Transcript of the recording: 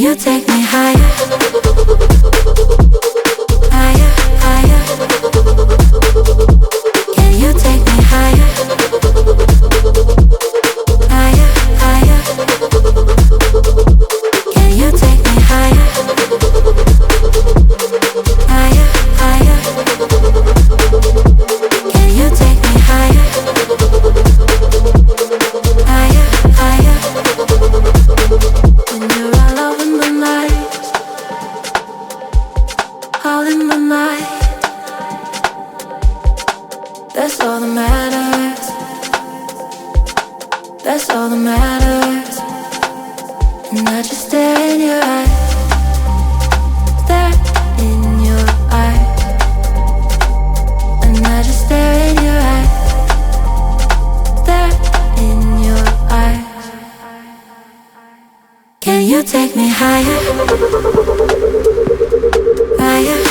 you take me higher? Higher, higher. Can you take me higher? Higher, higher. Can you take me higher? Higher, higher. Can you take me higher? Higher, higher. When you're all over my mind, all in my mind, that's all that matters. That's all that matters. And I just stare in your eyes, stare in your eyes, and I just stare in your eyes, stare in your eyes. Can you take me higher? Higher.